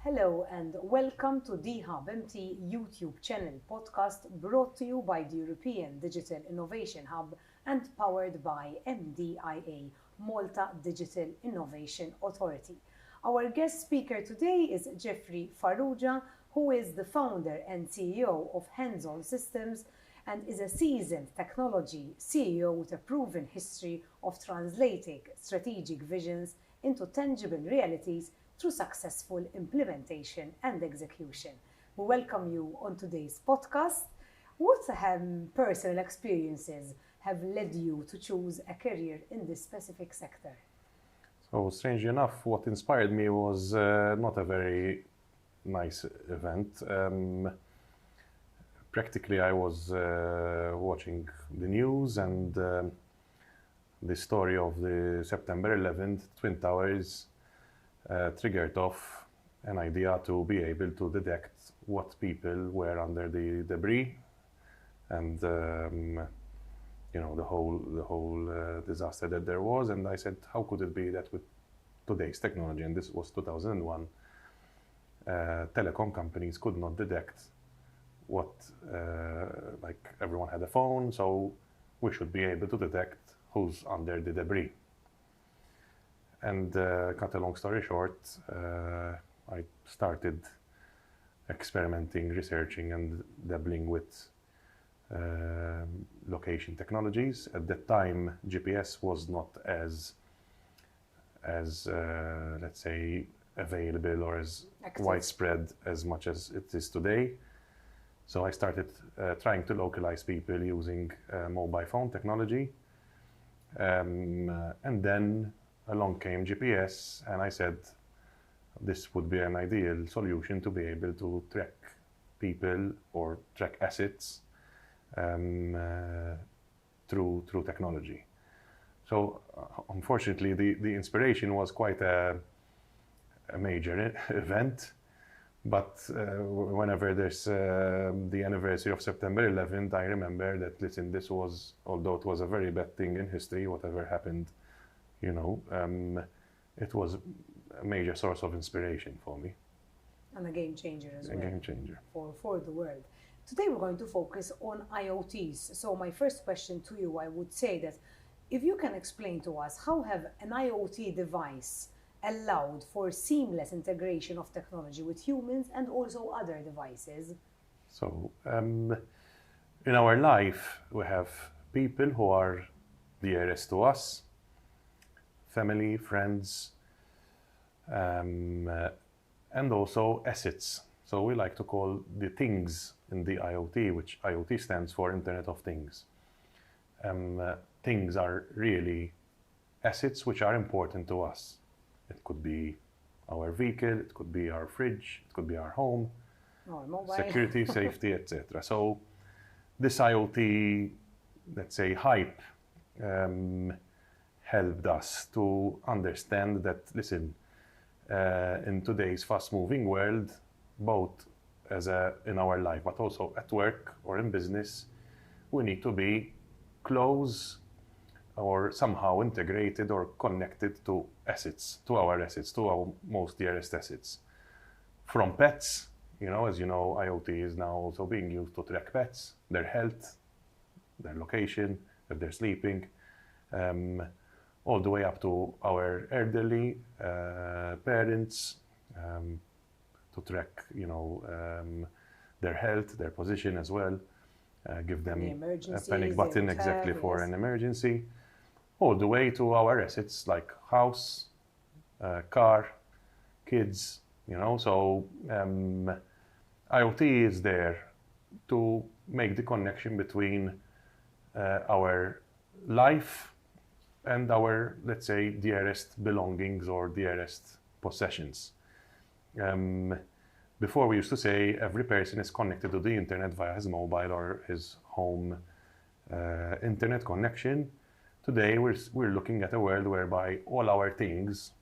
Hello and welcome to D-Hub MT YouTube channel podcast brought to you by the European Digital Innovation Hub and powered by MDIA, Malta Digital Innovation Authority. Our guest speaker today is Geoffrey Farrugia, who is the founder and CEO of Hands-On Systems and is a seasoned technology CEO with a proven history of translating strategic visions into tangible realities through successful implementation and execution. We welcome you on today's podcast. What personal experiences have led you to choose a career in this specific sector? So, strangely enough, what inspired me was not a very nice event. Practically, I was watching the news and the story of the September 11th Twin Towers triggered off an idea to be able to detect what people were under the debris and the whole disaster that there was. And I said, how could it be that with today's technology, and this was 2001, telecom companies could not detect what, like everyone had a phone, so we should be able to detect who's under the debris. And cut a long story short, I started experimenting, researching, and dabbling with location technologies. At that time, GPS was not as let's say, available or as widespread as much as it is today. So I started trying to localize people using mobile phone technology, and then along came GPS, and I said this would be an ideal solution to be able to track people or track assets through technology. So unfortunately, the inspiration was quite a major event. But whenever there's the anniversary of September 11th, I remember that, listen, this was, although it was a very bad thing in history, whatever happened, it was a major source of inspiration for me. And a game changer as well. A game changer. For the world. Today we're going to focus on IoTs. So my first question to you, I would say that if you can explain to us, how have an IoT device allowed for seamless integration of technology with humans and also other devices? So in our life, we have people who are dearest to us, family, friends, and also assets. So we like to call the things in the IoT, which IoT stands for Internet of Things. Things are really assets which are important to us. It could be our vehicle, it could be our fridge, it could be our home, security, safety, etc. So this IoT, let's say, hype helped us to understand that, listen, in today's fast-moving world, both in our life, but also at work or in business, we need to be close or somehow integrated or connected to assets, to our most dearest assets. From pets, as you know, IoT is now also being used to track pets, their health, their location, if they're sleeping, all the way up to our elderly parents, to track, their health, their position as well, give them a panic button exactly for an emergency, all the way to our assets like house, car, kids, So IoT is there to make the connection between our life and our, let's say, dearest belongings or dearest possessions. Before we used to say every person is connected to the internet via his mobile or his home internet connection. Today we're looking at a world whereby all our things,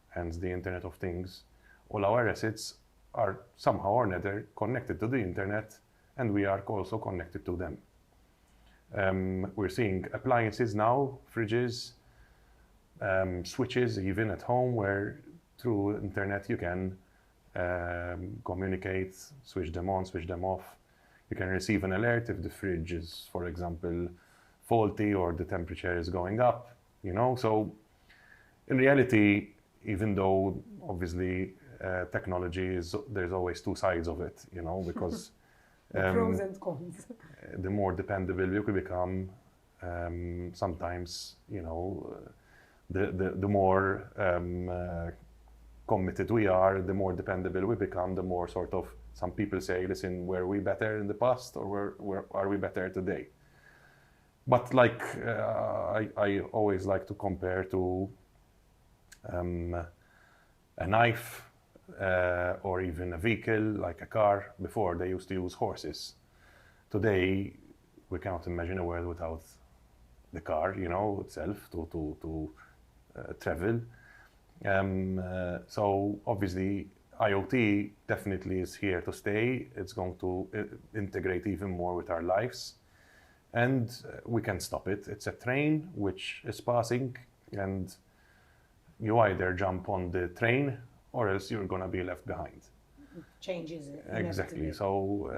hence the Internet of Things, all our assets are somehow or another connected to the internet, and we are also connected to them. We're seeing appliances now, fridges, switches even at home, where through internet you can communicate, switch them on, switch them off. You can receive an alert if the fridge is, for example, faulty or the temperature is going up, So in reality, even though obviously technology there's always two sides of it, because pros and cons. the more dependable you can become, sometimes, the more committed we are, the more dependable we become, the more sort of some people say, listen, were we better in the past or where are we better today? But I always like to compare to a knife or even a vehicle like a car. Before they used to use horses. Today we cannot imagine a world without the car, itself to travel. So obviously IoT definitely is here to stay. It's going to integrate even more with our lives, and we can stop it. It's a train which is passing, and you either jump on the train or else you're going to be left behind. Changes it. Exactly. So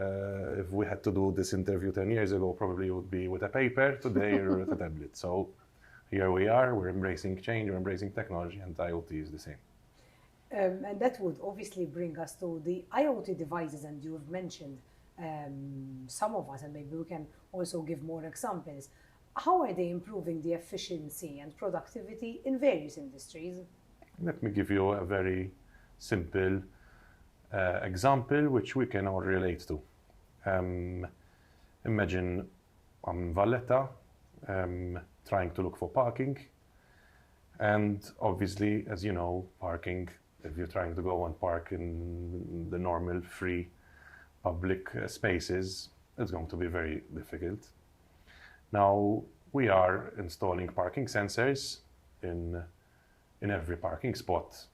if we had to do this interview 10 years ago, probably it would be with a paper. Today you're with a tablet. So here we are, we're embracing change, we're embracing technology, and IoT is the same. And that would obviously bring us to the IoT devices, and you've mentioned some of us, and maybe we can also give more examples. How are they improving the efficiency and productivity in various industries? Let me give you a very simple example which we can all relate to. Imagine I'm in Valletta, trying to look for parking, and obviously, as you know, parking, if you're trying to go and park in the normal free public spaces, it's going to be very difficult. Now we are installing parking sensors in every parking spot.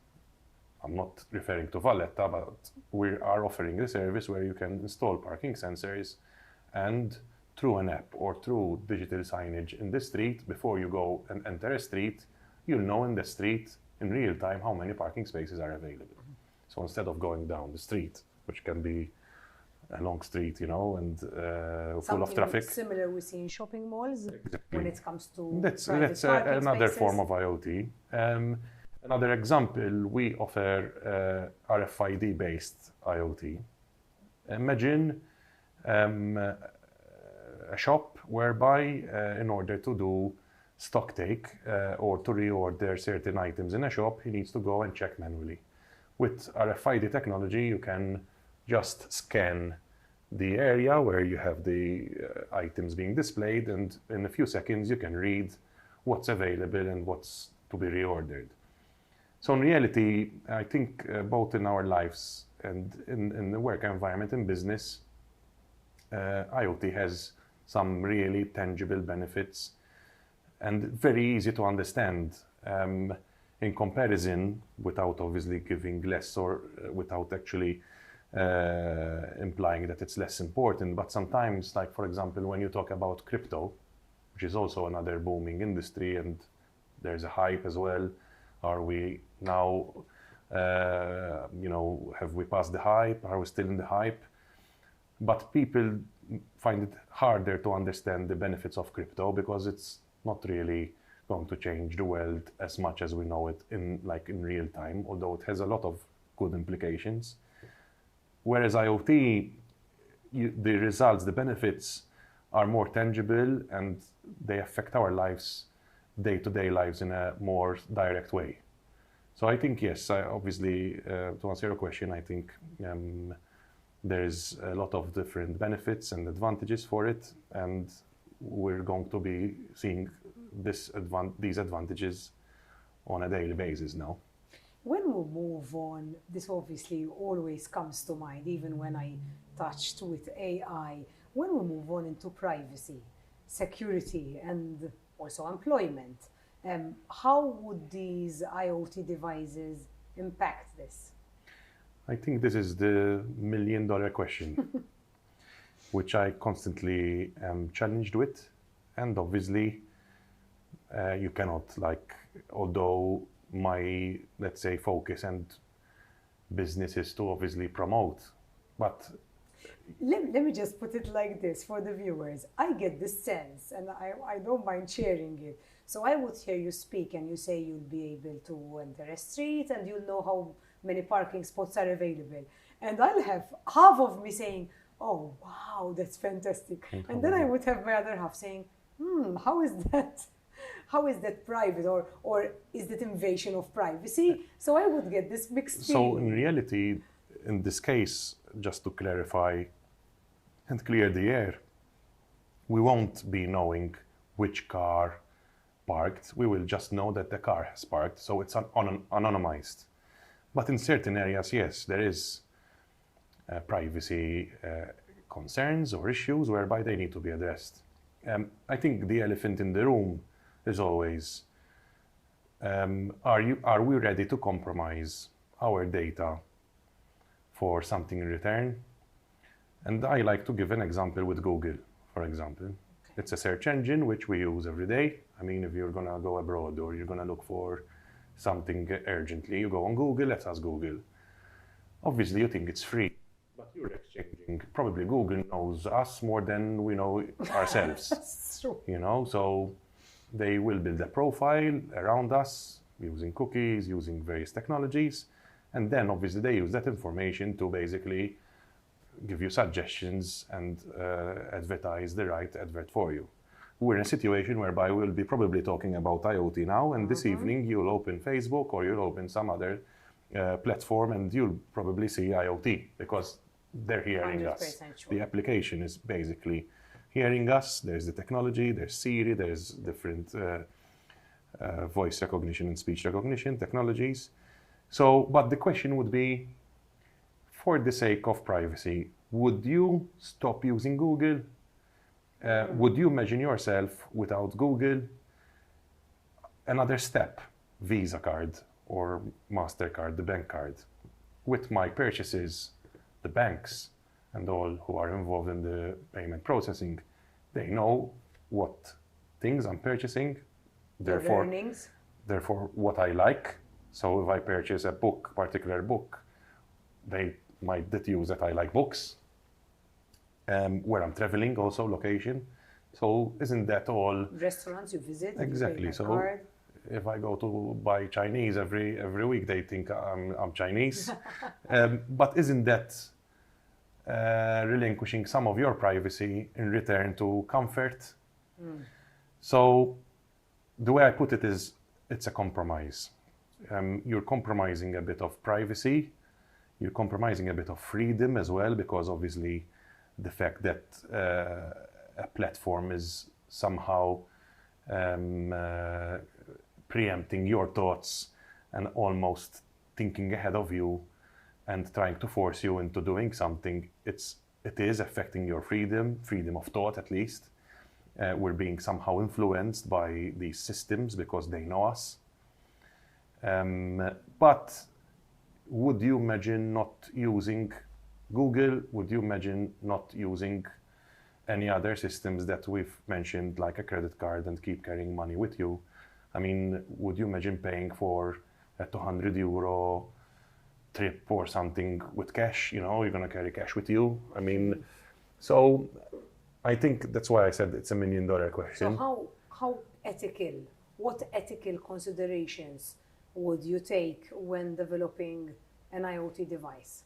I'm not referring to Valletta, but we are offering a service where you can install parking sensors, and through an app or through digital signage in the street, before you go and enter a street, you'll know in the street in real time how many parking spaces are available. So instead of going down the street, which can be a long street, and full of traffic. Similar we see in shopping malls. Exactly. When it comes to That's parking another spaces. form of IoT. Another example, we offer RFID-based IoT. Imagine a shop whereby, in order to do stock take or to reorder certain items in a shop, he needs to go and check manually. With RFID technology, you can just scan the area where you have the items being displayed, and in a few seconds you can read what's available and what's to be reordered. So in reality, I think both in our lives and in the work environment and business, IoT has some really tangible benefits and very easy to understand in comparison, without obviously giving less or without actually implying that it's less important. But sometimes, like for example, when you talk about crypto, which is also another booming industry, and there's a hype as well. Are we now, have we passed the hype? Are we still in the hype? But people find it harder to understand the benefits of crypto because it's not really going to change the world as much as we know it in real time, although it has a lot of good implications. Whereas IoT, the results, the benefits are more tangible and they affect our lives, day-to-day lives, in a more direct way. So I think, yes, obviously, to answer your question, I think there's a lot of different benefits and advantages for it, and we're going to be seeing these advantages on a daily basis now. When we move on, this obviously always comes to mind, even when I touched with AI. When we move on into privacy, security, and also employment, how would these IoT devices impact this? I think this is the million-dollar question, which I constantly am challenged with. And obviously, you cannot, although my, let's say, focus and businesses to obviously promote. But Let me just put it like this for the viewers. I get this sense, and I don't mind sharing it. So I would hear you speak and you say you'll be able to enter a street and you'll know how many parking spots are available. And I'll have half of me saying, oh, wow, that's fantastic. And then I would have my other half saying, how is that? How is that private, or is that invasion of privacy? So I would get this mixed feeling. so in reality, in this case, just to clarify and clear the air, we won't be knowing which car parked. We will just know that the car has parked, so it's anonymized. But in certain areas, yes, there is privacy concerns or issues whereby they need to be addressed. I think the elephant in the room is always, are we ready to compromise our data for something in return? And I like to give an example with Google, for example. Okay. It's a search engine which we use every day. I mean, if you're gonna go abroad or you're gonna look for something urgently, you go on Google, let's ask Google. Obviously, you think it's free, but you're exchanging. Probably Google knows us more than we know ourselves. That's true. You know, so they will build a profile around us using cookies, using various technologies, and then obviously they use that information to basically give you suggestions and advertise the right advert for you. We're in a situation whereby we'll be probably talking about IoT now, and this evening you'll open Facebook or you'll open some other platform and you'll probably see IoT because they're hearing us. Sure. The application is basically hearing us. There's the technology, there's Siri, there's different voice recognition and speech recognition technologies. So, but the question would be, for the sake of privacy, would you stop using Google? Would you imagine yourself without Google? Another step, Visa card or MasterCard, the bank card. With my purchases, the banks and all who are involved in the payment processing, they know what things I'm purchasing, therefore what I like. So if I purchase a book, particular book, they might deduce that I like books. Where I'm traveling, also location. So isn't that all? Restaurants you visit. Exactly. You so card. If I go to buy Chinese every week, they think I'm Chinese. But isn't that relinquishing some of your privacy in return to comfort? So the way I put it is, it's a compromise. You're compromising a bit of privacy. You're compromising a bit of freedom as well, because obviously the fact that a platform is somehow preempting your thoughts and almost thinking ahead of you and trying to force you into doing something, it is affecting your freedom of thought at least. We're being somehow influenced by these systems because they know us. But would you imagine not using Google? Would you imagine not using any other systems that we've mentioned, like a credit card, and keep carrying money with you? I mean, would you imagine paying for a €200 trip or something with cash? You know, you're going to carry cash with you. I mean, so I think that's why I said it's $1 million question. So how ethical, what ethical considerations would you take when developing an IoT device?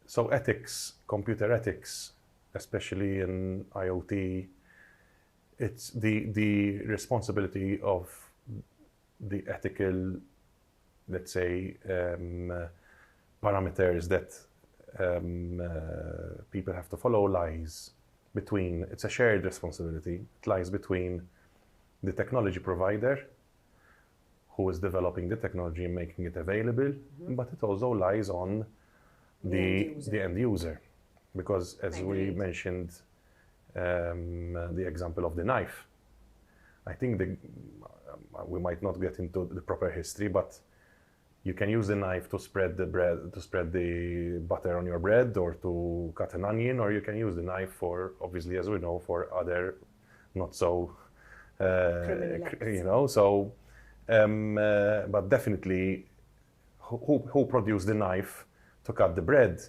So ethics, computer ethics, especially in IoT, it's the responsibility of the ethical, let's say, parameters that people have to follow lies between, it's a shared responsibility. It lies between the technology provider who is developing the technology and making it available, but it also lies on the end user. Because as we mentioned, the example of the knife, I think we might not get into the proper history, but you can use the knife to spread the bread, to spread the butter on your bread, or to cut an onion, or you can use the knife for, obviously, as we know, for other not so, you know, so, but definitely who produced the knife to cut the bread,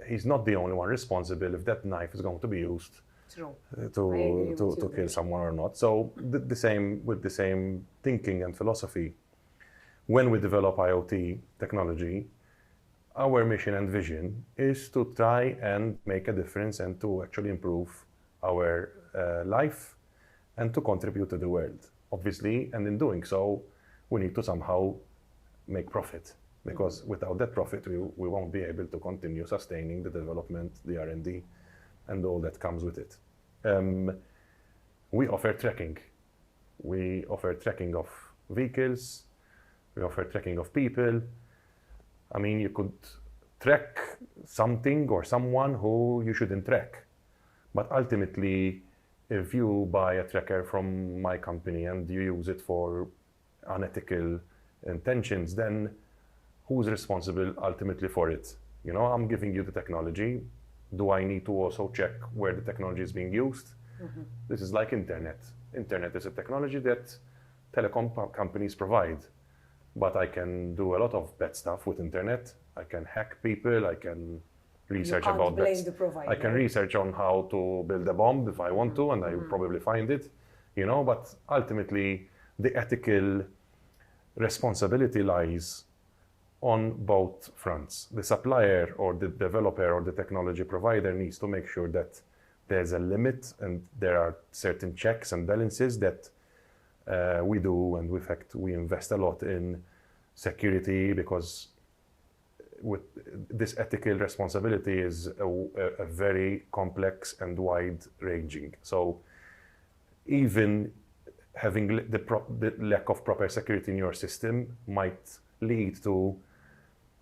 he's not the only one responsible if that knife is going to be used True. to kill someone or not. So the same with the same thinking and philosophy. When we develop IoT technology, our mission and vision is to try and make a difference and to actually improve our life and to contribute to the world, obviously. And in doing so, we need to somehow make profit, because without that profit, we won't be able to continue sustaining the development, the R&D, and all that comes with it. We offer tracking. We offer tracking of vehicles. We offer tracking of people. I mean, you could track something or someone who you shouldn't track. But ultimately, if you buy a tracker from my company and you use it for unethical intentions, then who's responsible ultimately for it? You know, I'm giving you the technology. Do I need to also check where the technology is being used? Mm-hmm. This is like internet. Internet is a technology that telecom companies provide. But I can do a lot of bad stuff with internet. I can hack people. I can research about that. I can research on how to build a bomb if I want to, and I will probably find it. You know, but ultimately, the ethical responsibility lies on both fronts. The supplier or the developer or the technology provider needs to make sure that there's a limit and there are certain checks and balances that we do, and in fact we invest a lot in security, because with this ethical responsibility is a very complex and wide-ranging. So even having the lack of proper security in your system might lead to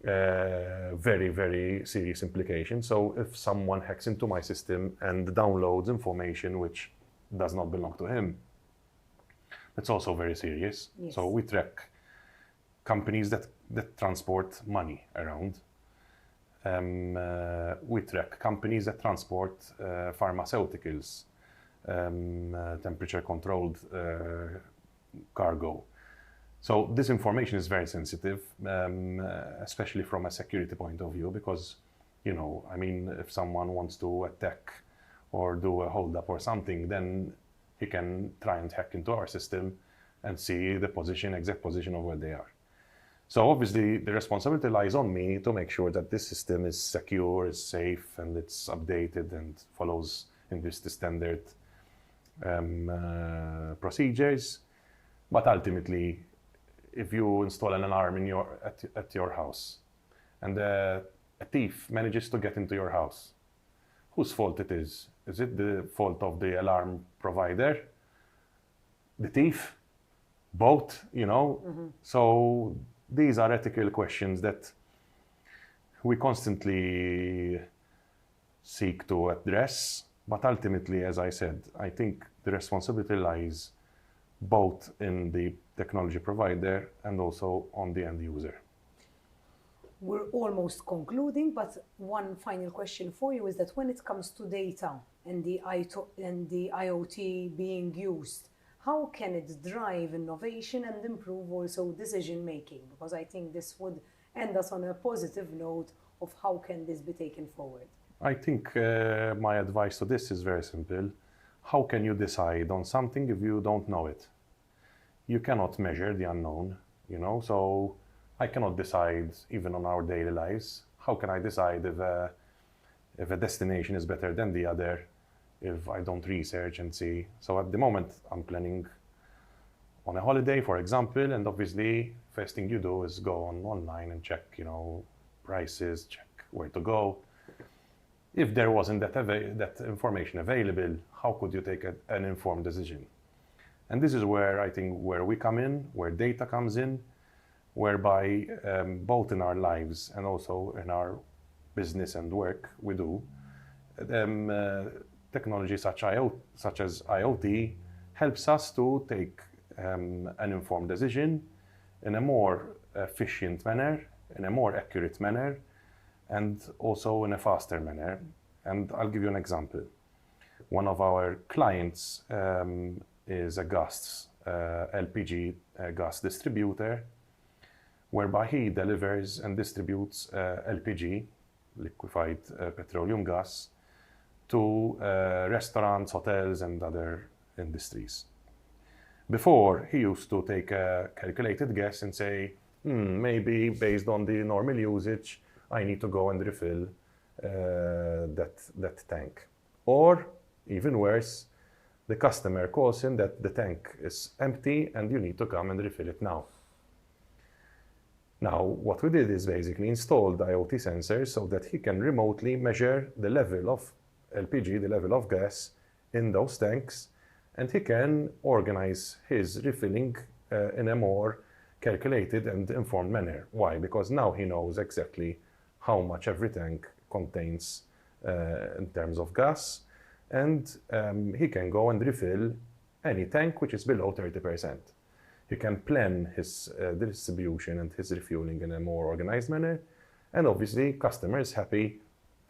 very, very serious implications. So if someone hacks into my system and downloads information which does not belong to him, that's also very serious. Yes. So we track companies that transport money around. We track companies that transport pharmaceuticals, temperature-controlled cargo. So this information is very sensitive, especially from a security point of view, because, you know, I mean, if someone wants to attack or do a hold-up or something, then he can try and hack into our system and see the exact position of where they are. So obviously the responsibility lies on me to make sure that this system is secure, is safe, and it's updated and follows industry standard procedures. But ultimately, if you install an alarm at your house and a thief manages to get into your house, whose fault it is? Is it the fault of the alarm provider? The thief? Both, you know? Mm-hmm. So these are ethical questions that we constantly seek to address. But ultimately, as I said, I think the responsibility lies both in the technology provider and also on the end user. We're almost concluding, but one final question for you is that when it comes to data and the IoT being used, how can it drive innovation and improve also decision making? Because I think this would end us on a positive note of how can this be taken forward. I think my advice to this is very simple. How can you decide on something if you don't know it? You cannot measure the unknown, you know, so I cannot decide even on our daily lives. How can I decide if a destination is better than the other if I don't research and see? So at the moment, I'm planning on a holiday, for example, and obviously, first thing you do is go online and check, you know, prices, check where to go. If there wasn't that information available, how could you take an informed decision? And this is where I think where we come in, where data comes in, whereby both in our lives and also in our business and work we do, technology such as IoT helps us to take an informed decision in a more efficient manner, in a more accurate manner, and also in a faster manner. And I'll give you an example. One of our clients is a LPG gas distributor. whereby he delivers and distributes LPG, liquefied petroleum gas, to restaurants, hotels, and other industries. Before, he used to take a calculated guess and say, maybe based on the normal usage, I need to go and refill that tank. Or, even worse, the customer calls him that the tank is empty and you need to come and refill it now. Now, what we did is basically installed IoT sensors so that he can remotely measure the level of LPG, the level of gas in those tanks, and he can organize his refilling in a more calculated and informed manner. Why? Because now he knows exactly how much every tank contains in terms of gas, and he can go and refill any tank which is below 30%. He can plan his distribution and his refueling in a more organized manner, and obviously customer is happy,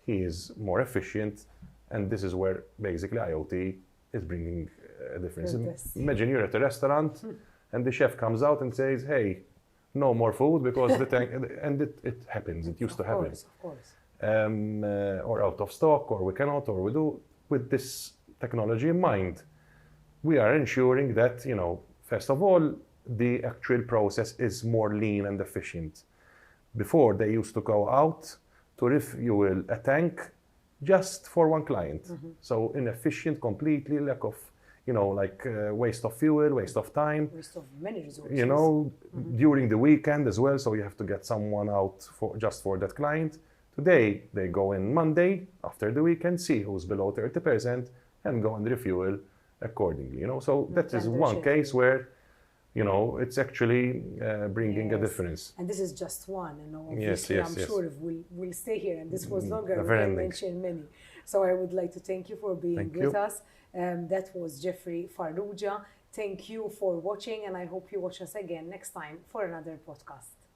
he is more efficient, and this is where basically IoT is bringing a difference. Imagine you're at a restaurant and the chef comes out and says, hey, no more food because the tank, and it happens, it used to happen. Of course. Or out of stock, or we cannot, or we do. With this technology in mind, we are ensuring that, first of all, the actual process is more lean and efficient. Before, they used to go out to refuel a tank just for one client. So inefficient completely, lack of, waste of fuel, waste of time. Waste of many resources. During the weekend as well, so you have to get someone out just for that client. Today, they go in Monday, after the weekend, see who's below 30%, and go and refuel accordingly. So that is one case where, it's actually bringing a difference. And this is just one, Yes, I'm sure if we'll stay here, and this was longer, we can mention many. So I would like to thank you for being with us. That was Geoffrey Farrugia. Thank you for watching, and I hope you watch us again next time for another podcast.